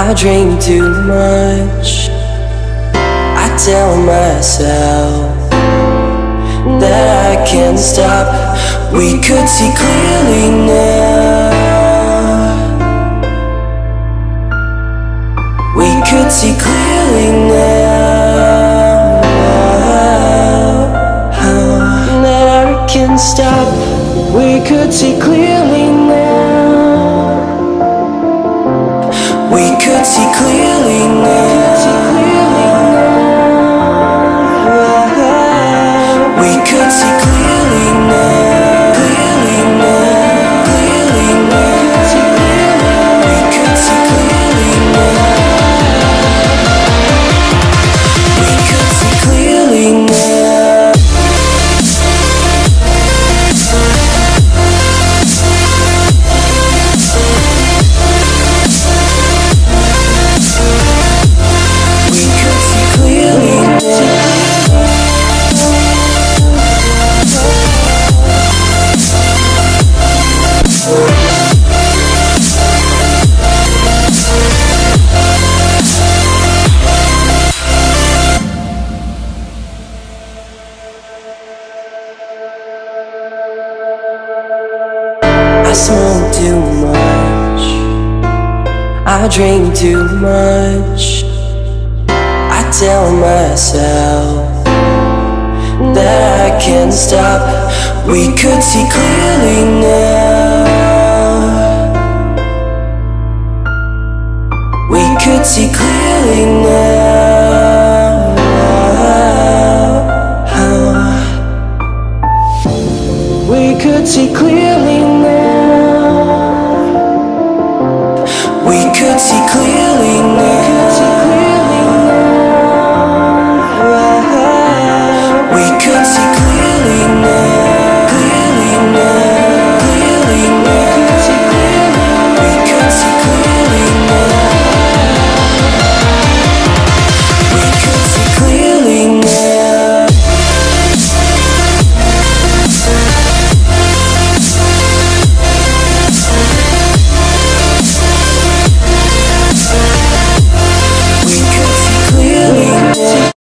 I drink too much. I tell myself that I can't stop. We could see clearly now. We could see clearly now. That I can't stop. We could see clearly now. We could see clearly now. We could see clearly now. Clearly now. Clearly now. We could see clearly now. We could see clearly now. We could see clearly now. I smoke too much. I drink too much. I tell myself that I can't stop. We could see clearly now. We could see clearly now. We could see clearly.